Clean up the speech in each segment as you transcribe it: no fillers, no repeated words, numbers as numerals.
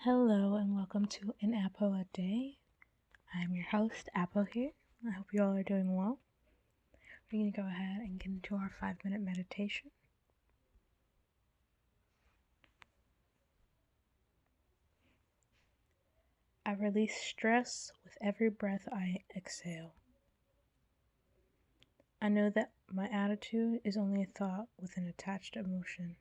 Hello and welcome to An Apple a Day. I'm your host, Apple here. I hope you all are doing well. We're going to go ahead and get into our 5-minute meditation. I release stress with every breath I exhale. I know that my attitude is only a thought with an attached emotion.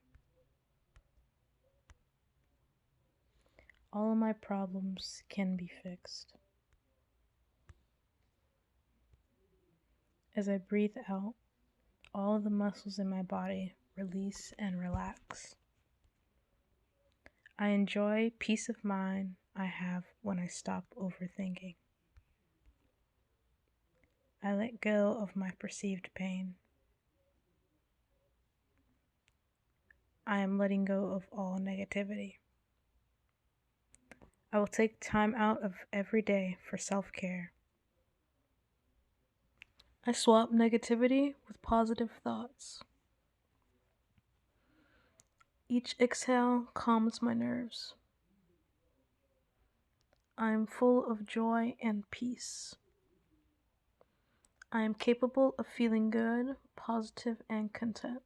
All of my problems can be fixed. As I breathe out, all of the muscles in my body release and relax. I enjoy peace of mind I have when I stop overthinking. I let go of my perceived pain. I am letting go of all negativity. I will take time out of every day for self-care. I swap negativity with positive thoughts. Each exhale calms my nerves. I am full of joy and peace. I am capable of feeling good, positive, and content.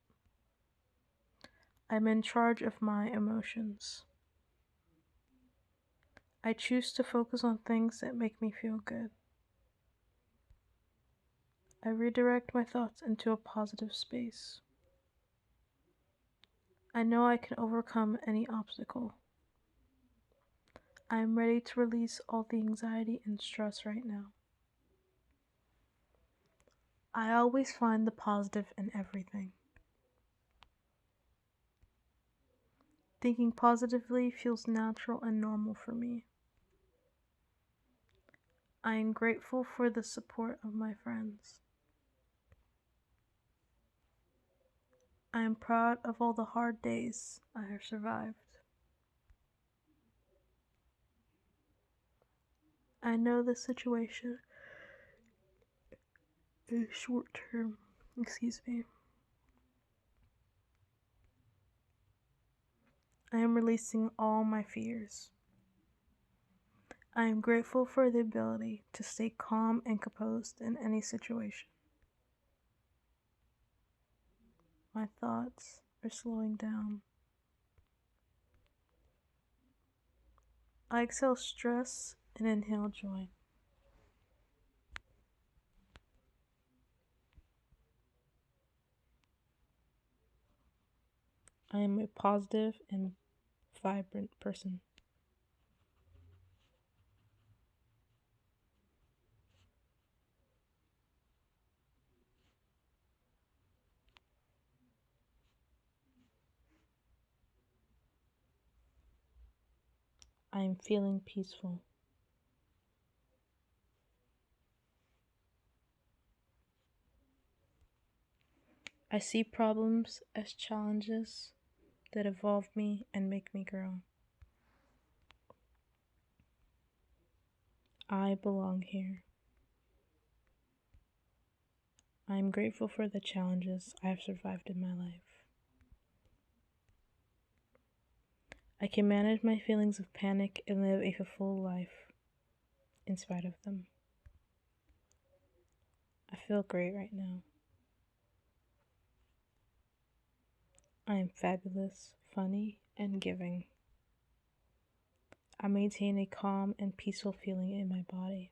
I'm in charge of my emotions. I choose to focus on things that make me feel good. I redirect my thoughts into a positive space. I know I can overcome any obstacle. I am ready to release all the anxiety and stress right now. I always find the positive in everything. Thinking positively feels natural and normal for me. I am grateful for the support of my friends. I am proud of all the hard days I have survived. I know the situation is short term. I am releasing all my fears. I am grateful for the ability to stay calm and composed in any situation. My thoughts are slowing down. I exhale stress and inhale joy. I am a positive and vibrant person. I am feeling peaceful. I see problems as challenges that evolve me and make me grow. I belong here. I am grateful for the challenges I have survived in my life. I can manage my feelings of panic and live a fulfilled life in spite of them. I feel great right now. I am fabulous, funny, and giving. I maintain a calm and peaceful feeling in my body.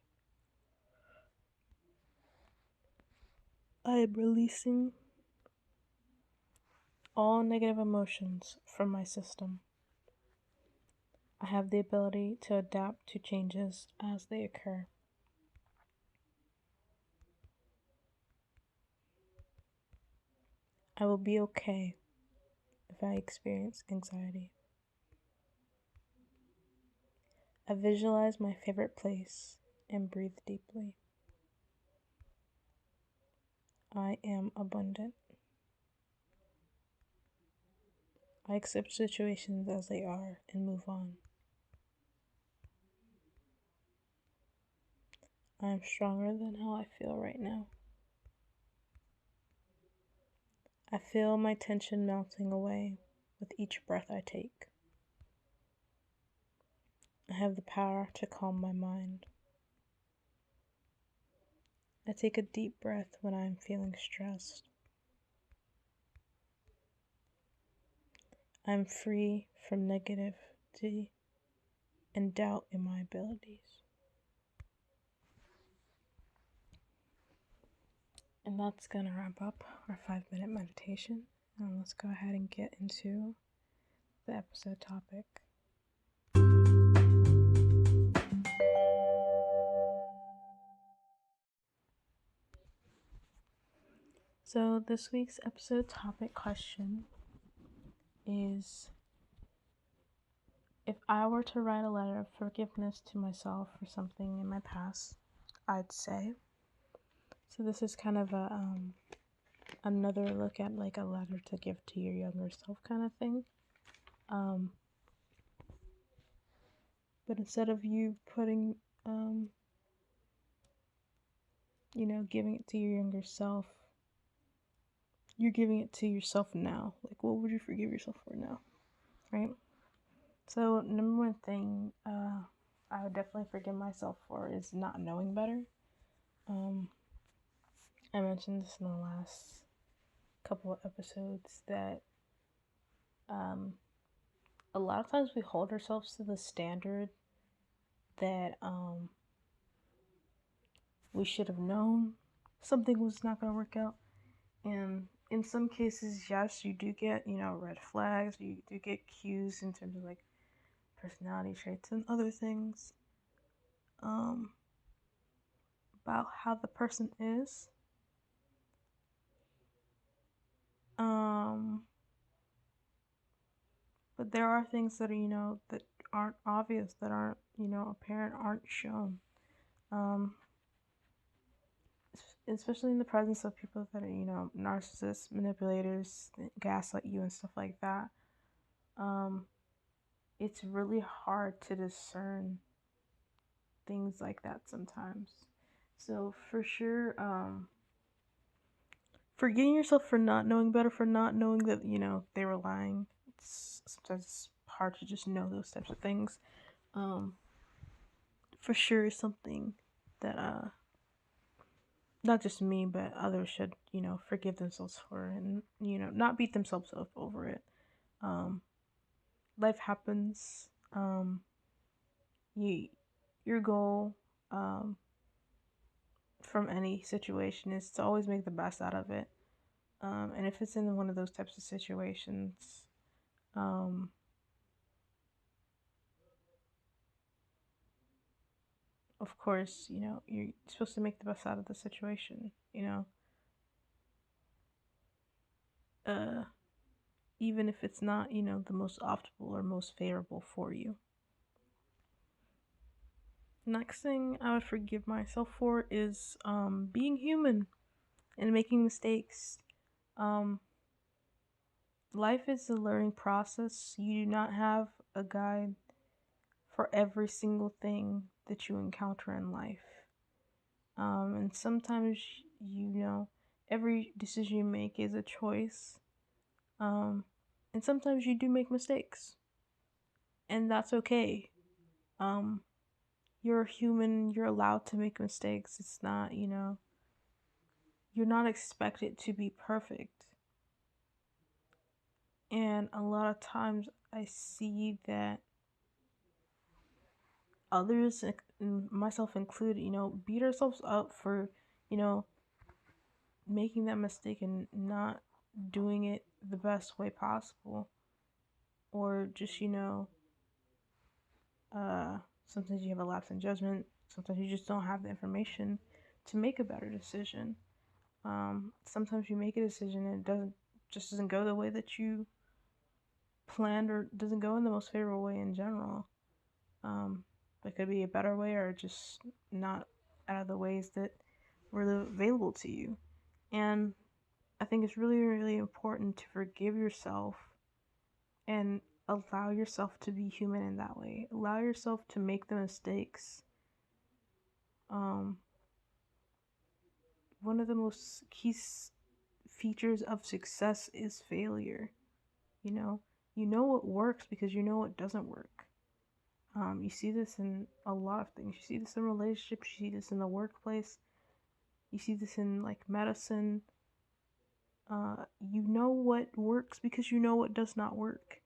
I am releasing all negative emotions from my system. I have the ability to adapt to changes as they occur. I will be okay if I experience anxiety. I visualize my favorite place and breathe deeply. I am abundant. I accept situations as they are and move on. I am stronger than how I feel right now. I feel my tension melting away with each breath I take. I have the power to calm my mind. I take a deep breath when I'm feeling stressed. I'm free from negativity and doubt in my abilities. And that's going to wrap up our 5-minute meditation. And let's go ahead and get into the episode topic. So, this week's episode topic question is: if I were to write a letter of forgiveness to myself for something in my past, I'd say. So, this is kind of another look at like a letter to give to your younger self kind of thing. But instead of you putting, giving it to your younger self, you're giving it to yourself now. Like, what would you forgive yourself for now, right? So, number one thing I would definitely forgive myself for is not knowing better. I mentioned this in the last couple of episodes that a lot of times we hold ourselves to the standard that we should have known something was not going to work out. And in some cases, yes, you do get, red flags. You do get cues in terms of like personality traits and other things about how the person is. But there are things that are, that aren't obvious, that aren't, apparent, aren't shown. Especially in the presence of people that are, narcissists, manipulators, gaslight you and stuff like that. It's really hard to discern things like that sometimes. So for sure, forgetting yourself for not knowing better, for not knowing that, they were lying. Sometimes it's hard to just know those types of things. For sure is something that not just me, but others should, forgive themselves for, and, not beat themselves up over it. Life happens. Your goal from any situation is to always make the best out of it. And if it's in one of those types of situations, of course, you're supposed to make the best out of the situation, even if it's not, the most optimal or most favorable for you. Next thing I would forgive myself for is being human and making mistakes. Life is a learning process. You do not have a guide for every single thing that you encounter in life. And sometimes, every decision you make is a choice. And sometimes you do make mistakes. And that's okay. You're human, you're allowed to make mistakes. It's not, you're not expected to be perfect. And a lot of times I see that others, and myself included, beat ourselves up for, making that mistake and not doing it the best way possible. Or just, sometimes you have a lapse in judgment. Sometimes you just don't have the information to make a better decision. Sometimes you make a decision and it doesn't go the way that you planned, or doesn't go in the most favorable way in general. It could be a better way, or just not out of the ways that were available to you. And I think it's really, really important to forgive yourself and allow yourself to be human in that way. Allow yourself to make the mistakes. One of the most key features of success is failure. You know what works because you know what doesn't work. You see this in a lot of things. You see this in relationships. You see this in the workplace. You see this in like medicine. You know what works because you know what does not work.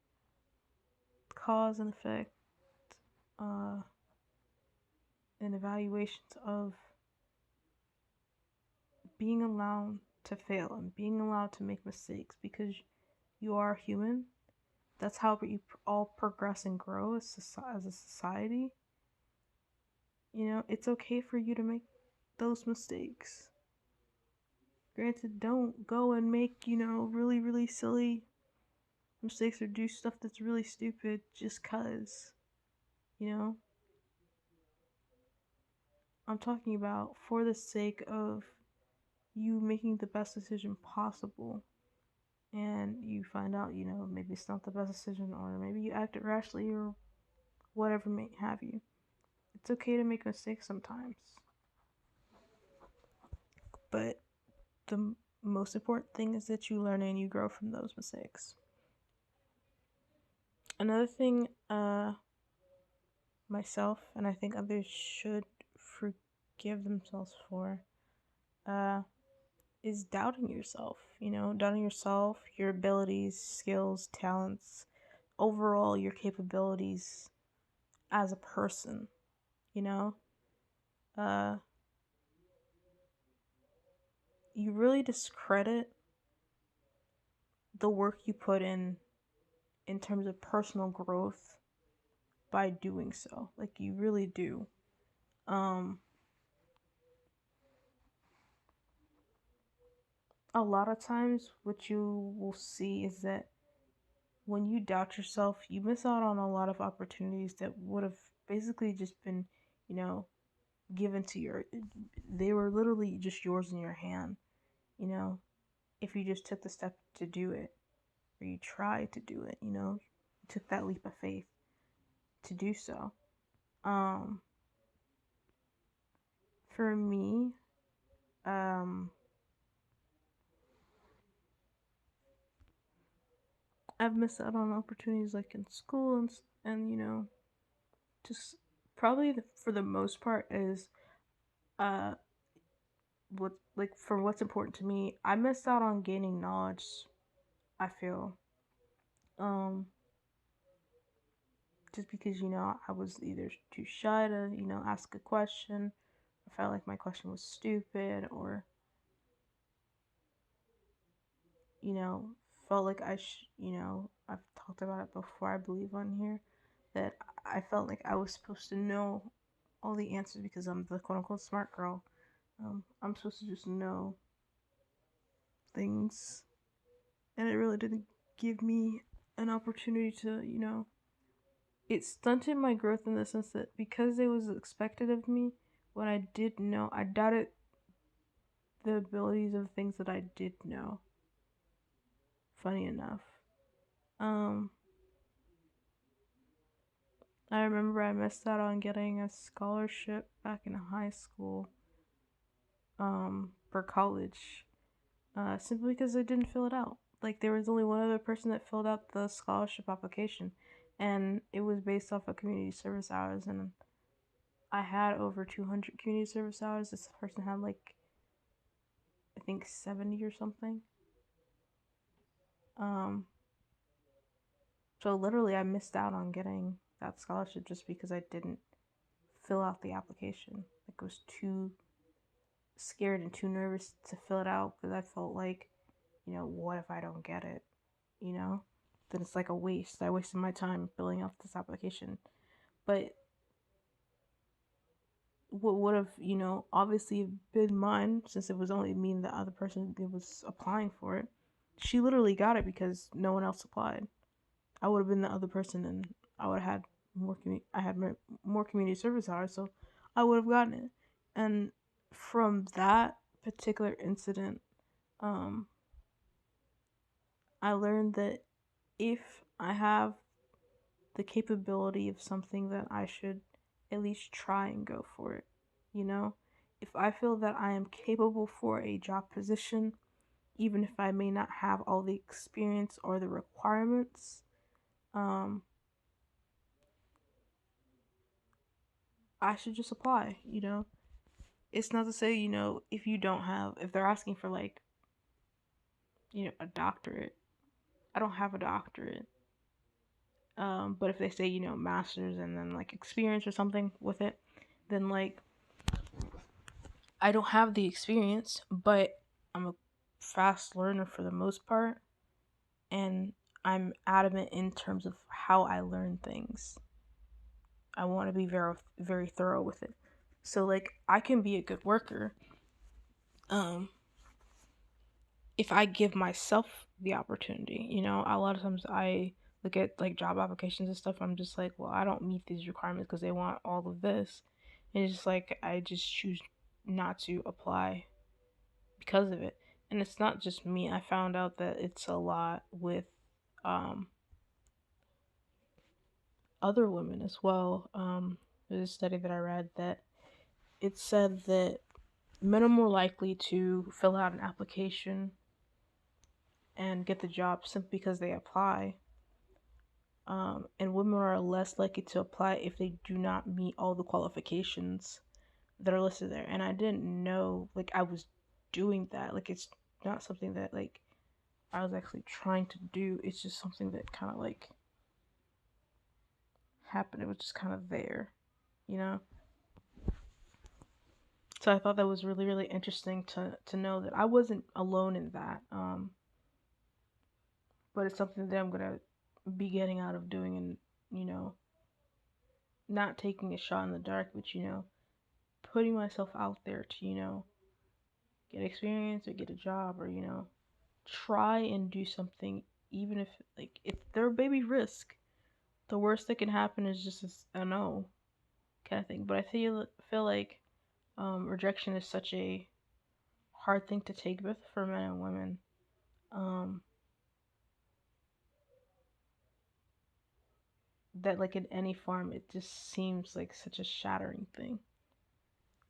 Cause and effect, uh, and evaluations of being allowed to fail and being allowed to make mistakes because you are human. That's how we all progress and grow as a society. You know, it's okay for you to make those mistakes. Granted, don't go and make, really, really silly mistakes or do stuff that's really stupid just cuz, you know? I'm talking about for the sake of you making the best decision possible. And you find out, maybe it's not the best decision, or maybe you acted rashly, or whatever may have you. It's okay to make mistakes sometimes. But the most important thing is that you learn and you grow from those mistakes. Another thing, myself and I think others should forgive themselves for, uh, is doubting yourself. Doubting yourself, your abilities, skills, talents, overall your capabilities as a person. You know, uh, you really discredit the work you put in terms of personal growth by doing so. Like you really do. Um, a lot of times, what you will see is that when you doubt yourself, you miss out on a lot of opportunities that would have basically just been, you know, given to your. They were literally just yours in your hand. You know, if you just took the step to do it, or you tried to do it. You took that leap of faith to do so. Um, for me, um, I've missed out on opportunities like in school and just probably for the most part is uh what like for what's important to me. I missed out on gaining knowledge. I feel um just because I was either too shy to ask a question. I felt like my question was stupid, or you know, felt like I've talked about it before, I believe, on here, that I felt like I was supposed to know all the answers because I'm the quote unquote smart girl. I'm supposed to just know things, and it really didn't give me an opportunity to, it stunted my growth in the sense that because it was expected of me, when I did know, I doubted the abilities of things that I did know. Funny enough. Um, I remember I missed out on getting a scholarship back in high school, for college, simply because I didn't fill it out. Like, there was only one other person that filled out the scholarship application, and it was based off of community service hours, and I had over 200 community service hours. This person had, like, I think 70 or something. Um, so literally, I missed out on getting that scholarship just because I didn't fill out the application. Like, it was too scared and too nervous to fill it out because I felt like, what if I don't get it? You know, then it's like a waste. I wasted my time filling out this application. But what would have, obviously been mine, since it was only me and the other person that was applying for it. She literally got it because no one else applied. I would have been the other person, and I would have had more community service hours, so I would have gotten it. And from that particular incident, um, I learned that if I have the capability of something, that I should at least try and go for it. You know, if I feel that I am capable for a job position, even if I may not have all the experience or the requirements, um, I should just apply, It's not to say, if you don't have, if they're asking for like, a doctorate, I don't have a doctorate. But if they say, master's and then like experience or something with it, then like I don't have the experience, but I'm a fast learner for the most part, and I'm adamant in terms of how I learn things. I want to be very very thorough with it. So like I can be a good worker um if I give myself the opportunity. A lot of times I look at like job applications and stuff, I'm just like, well, I don't meet these requirements because they want all of this. And it's just like I just choose not to apply because of it. And it's not just me. I found out that it's a lot with um other women as well. There's a study that I read that it said that men are more likely to fill out an application and get the job simply because they apply. And women are less likely to apply if they do not meet all the qualifications that are listed there. And I didn't know, like, I was doing that. Like, it's not something that, like, I was actually trying to do. It's just something that kind of, like, happened. It was just kind of there, you know? So I thought that was really, really interesting to know that I wasn't alone in that. But it's something that I'm gonna be getting out of doing, and you know, not taking a shot in the dark, but putting myself out there to get experience or get a job, or try and do something, even if like if they're a baby risk. The worst that can happen is just a no kind of thing. But I feel like rejection is such a hard thing to take with for men and women. Um, that like in any farm, it just seems like such a shattering thing.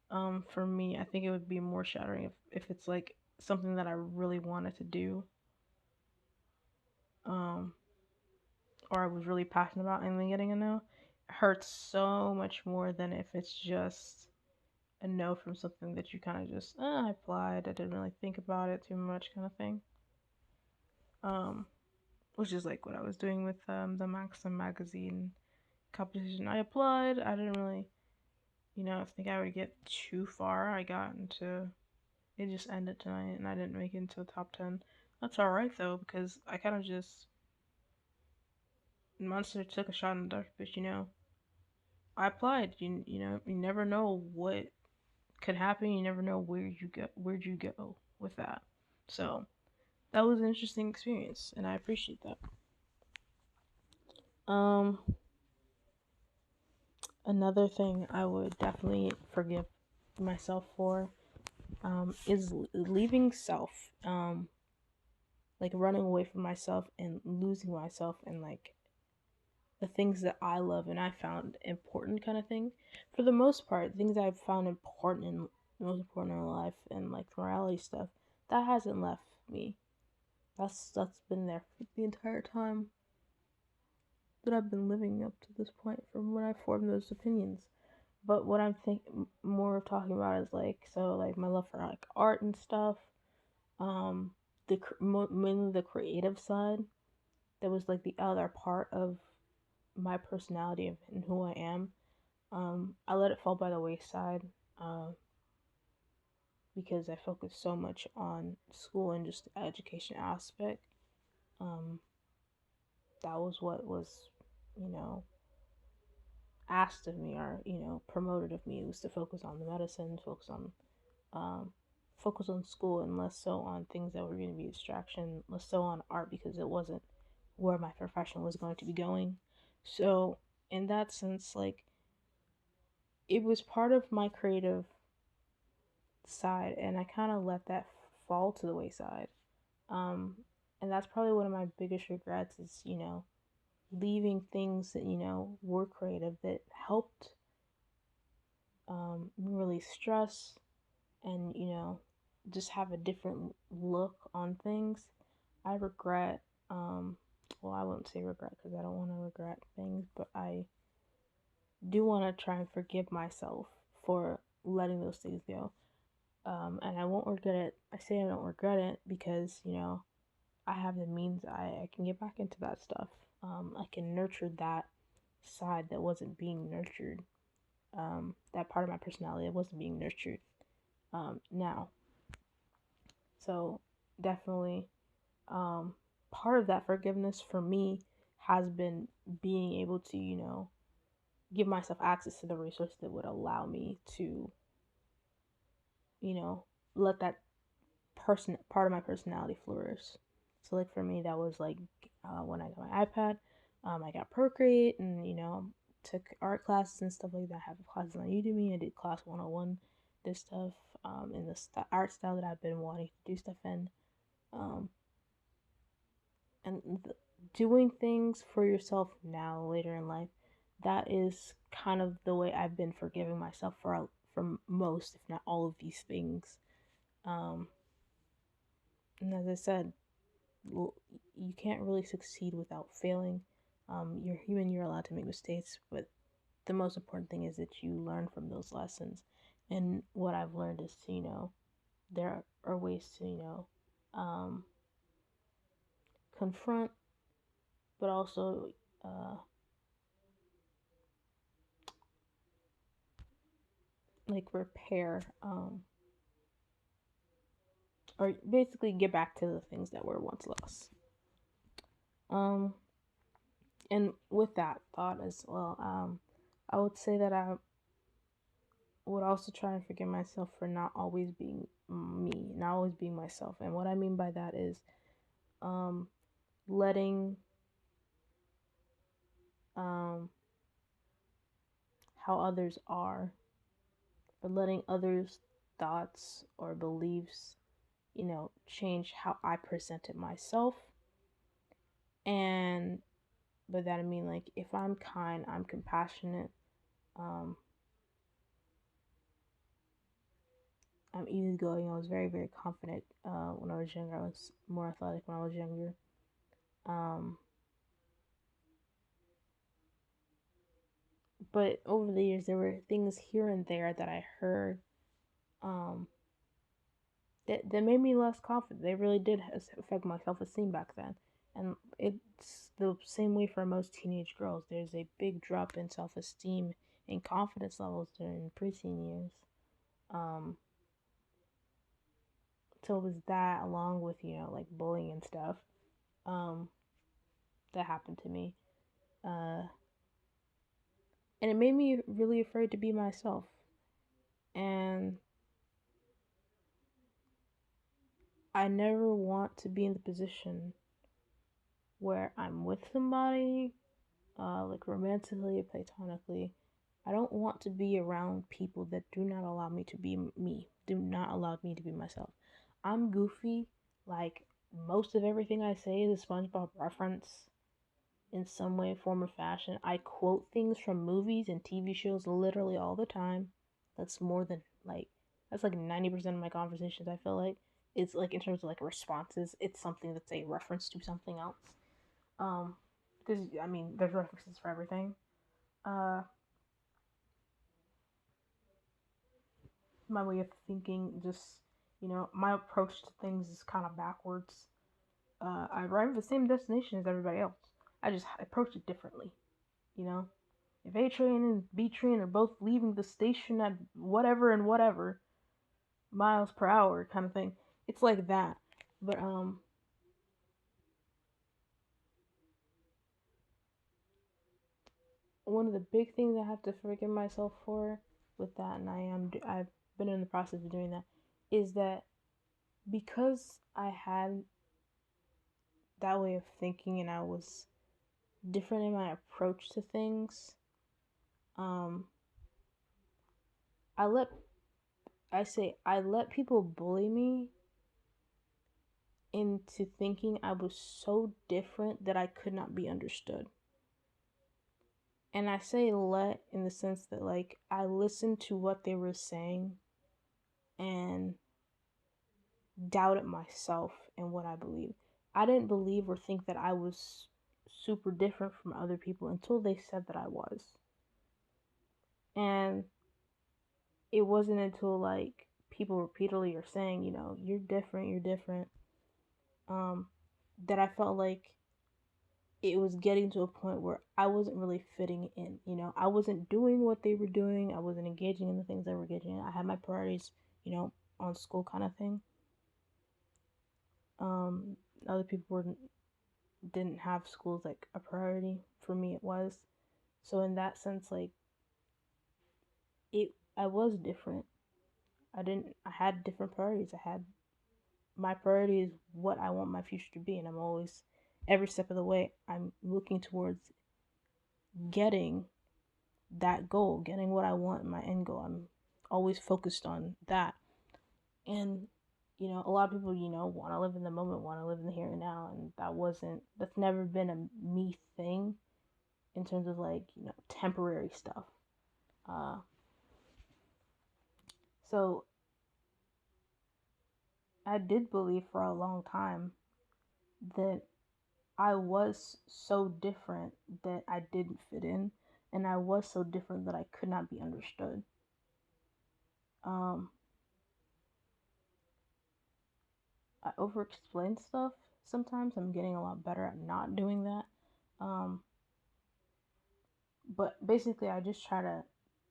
For me, I think it would be more shattering if it's like something that I really wanted to do, um, or I was really passionate about, and then getting a no. It hurts so much more than if it's just a no from something that you kind of just, I applied, I didn't really think about it too much, kind of thing. Um, which is like what I was doing with the Maxim magazine competition. I applied, I didn't really, think I would get too far. I got into it, just ended tonight, and I didn't make it into the top 10. That's alright though, because I kind of just monster took a shot in the dark, but I applied. You never know what could happen. You never know where'd you go with that. So that was an interesting experience, and I appreciate that. Um, Another thing I would definitely forgive myself for is leaving self, like running away from myself and losing myself, and like the things that I love and I found important, kind of thing. For the most part, things I've found important and most important in life, and like morality stuff, that hasn't left me. That's been there the entire time that I've been living up to this point from when I formed those opinions. But what I'm more of talking about is like, so like my love for like art and stuff, um mainly the creative side. That was like the other part of my personality and who I am. I let it fall by the wayside, uh, because I focused so much on school and just the education aspect. Um, that was what was, you know, asked of me, or promoted of me. It was to focus on the medicine, um, focus on school, and less so on things that were going to be a distraction, less so on art, because it wasn't where my profession was going to be going. So in that sense, like, it was part of my creative side, and I kind of let that fall to the wayside. Um, and that's probably one of my biggest regrets is, leaving things that, were creative, that helped release stress, and, just have a different look on things. I regret, well, I wouldn't say regret because I don't want to regret things, but do want to try and forgive myself for letting those things go. And I won't regret it. I say I don't regret it because, I have the means. I can get back into that stuff. I can nurture that side that wasn't being nurtured. That part of my personality that wasn't being nurtured now. So definitely, um, part of that forgiveness for me has been being able to, give myself access to the resources that would allow me to, you know, let that person part of my personality flourish. So like for me, that was like when I got my iPad, I got Procreate, and took art classes and stuff like that. I have classes on Udemy. I did class 101, this stuff, in the art style that I've been wanting to do stuff in, um, and doing things for yourself now later in life. That is kind of the way I've been forgiving myself for most, if not all, of these things. Um, and as I said, you can't really succeed without failing. You're human, you're allowed to make mistakes, but the most important thing is that you learn from those lessons. And what I've learned is to, there are ways to, confront, but also, like repair, or basically get back to the things that were once lost. Um, and with that thought as well, I would say that I would also try and forgive myself for not always being me, not always being myself. And what I mean by that is um, letting um, how others are, or letting others' thoughts or beliefs, change how I presented myself. And by that I mean, like, if I'm kind, I'm compassionate, um, I'm easygoing. I was very, very confident when I was younger. I was more athletic when I was younger. Um, but over the years, there were things here and there that I heard um, that made me less confident. They really did affect my self esteem back then. And it's the same way for most teenage girls. There's a big drop in self esteem and confidence levels during preteen years. Um, so it was that, along with, like bullying and stuff, um, that happened to me. Uh, and it made me really afraid to be myself. And I never want to be in the position where I'm with somebody, like romantically, platonically. I don't want to be around people that do not allow me to be me, do not allow me to be myself. I'm goofy. Like, most of everything I say is a SpongeBob reference in some way, form, or fashion. I quote things from movies and TV shows literally all the time. That's more than like that's like 90% of my conversations. I feel like it's like in terms of like responses, it's something that's a reference to something else. Um, because I mean, there's references for everything. Uh, my way of thinking, just my approach to things is kind of backwards. I arrive at the same destination as everybody else. I just approach it differently. You know, if A train and B train are both leaving the station at whatever and whatever miles per hour kind of thing, it's like that. But one of the big things I have to forgive myself for with that, and I've been in the process of doing that, is that because I had that way of thinking and I was different in my approach to things, um, I let I let people bully me into thinking I was so different that I could not be understood. And I say let in the sense that, like, I listened to what they were saying and doubted myself and what I believed. I didn't believe or think that I was super different from other people until they said that I was. And it wasn't until like people repeatedly are saying, you're different, um, that I felt like it was getting to a point where I wasn't really fitting in. I wasn't doing what they were doing. I wasn't engaging in the things they were engaging in. I had my priorities, on school kind of thing. Other people didn't have schools like a priority. For me, it was. So in that sense, like I was different. I had different priorities. I had my priority is what I want my future to be, and I'm always, every step of the way, I'm looking towards getting that goal, getting what I want, my end goal. I'm always focused on that. And a lot of people, want to live in the moment, want to live in the here and now, and that's never been a me thing in terms of like, temporary stuff. Uh, so I did believe for a long time that I was so different that I didn't fit in, and I was so different that I could not be understood. Um, I over explain stuff sometimes. I'm getting a lot better at not doing that. Um, but basically, I just try to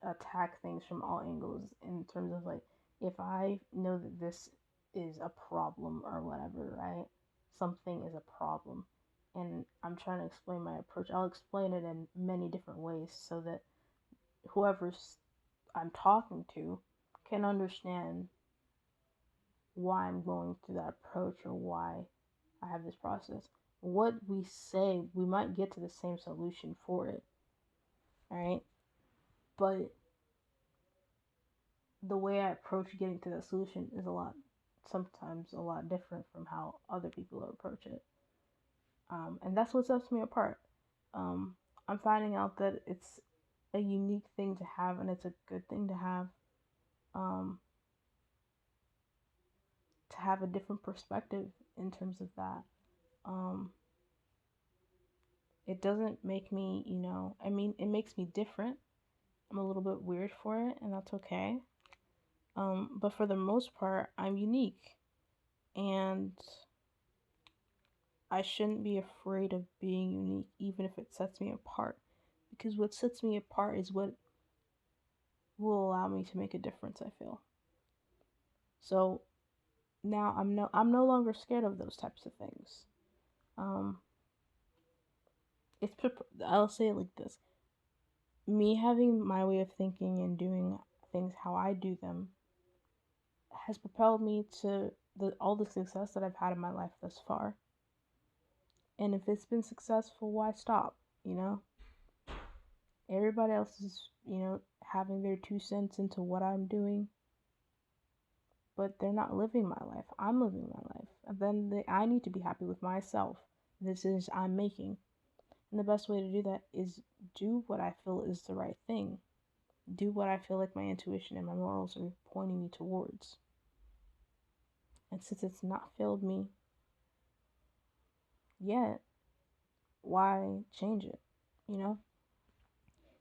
attack things from all angles in terms of like, if I know that this is a problem or whatever, right? Something is a problem. And I'm trying to explain my approach. I'll explain it in many different ways so that whoever's I'm talking to can understand why I'm going through that approach or why I have this process. What we say, we might get to the same solution for it, right? But the way I approach getting to that solution is sometimes a lot different from how other people approach it. And that's what sets me apart. Um, I'm finding out that it's a unique thing to have and it's a good thing um, to have a different perspective in terms of that. Um, it doesn't make me, it makes me different. I'm a little bit weird for it, and that's okay. But for the most part, I'm unique, and I shouldn't be afraid of being unique, even if it sets me apart. Because what sets me apart is what will allow me to make a difference, I feel. So now I'm no longer scared of those types of things. Um, I'll say it like this: me having my way of thinking and doing things how I do them has propelled me to all the success that I've had in my life thus far. And if it's been successful, why stop? You know, everybody else is, having their 2 cents into what I'm doing, but they're not living my life. I'm living my life. And then I need to be happy with myself, the decisions I'm making. And the best way to do that is do what I feel is the right thing. Do what I feel like my intuition and my morals are pointing me towards. And since it's not failed me yet, why change it? You know?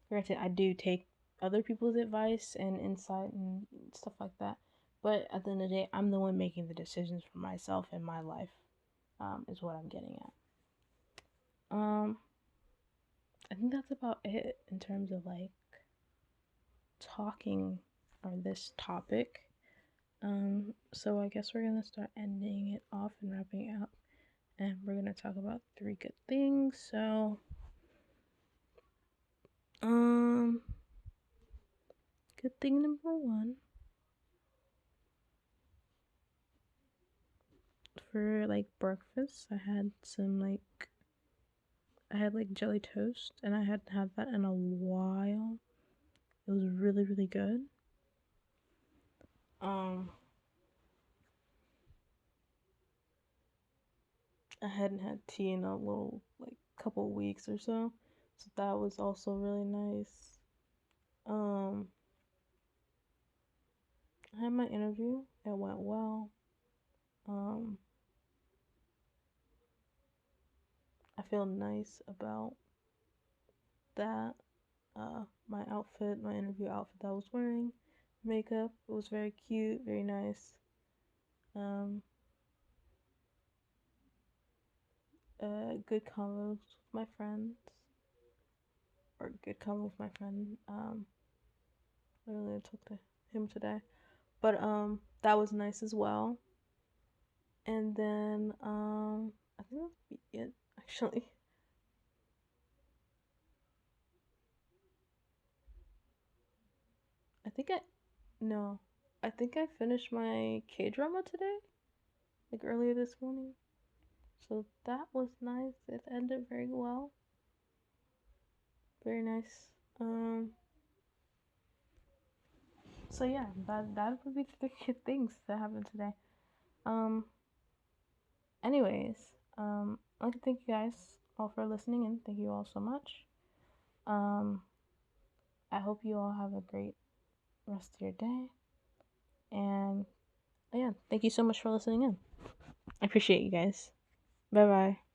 Granted, I do take other people's advice and insight and stuff like that. But at the end of the day, I'm the one making the decisions for myself and my life, is what I'm getting at. I think that's about it in terms of like talking on this topic. So I guess we're gonna start ending it off and wrapping it up, and we're gonna talk about 3 good things. So, um, good thing number 1, for like breakfast, I had like jelly toast, and I hadn't had that in a while. It was really, really good. I hadn't had tea in a little like couple weeks or so. So that was also really nice. Um I had my interview. It went well. Um I feel nice about that. my outfit, my interview outfit that I was wearing, makeup. It was very cute, very nice. Um, good combos with my friends, or good combo with my friend. Literally I talked to him today, but that was nice as well. And then I think that would be it actually. I think I no, I think I finished my K drama today, like earlier this morning. So that was nice. It ended very well. Very nice. Um, so yeah, that would be the good things that happened today. Um, anyways, I'd like to thank you guys all for listening and thank you all so much. Um, I hope you all have a great rest of your day. And yeah, thank you so much for listening in. I appreciate you guys. Bye bye.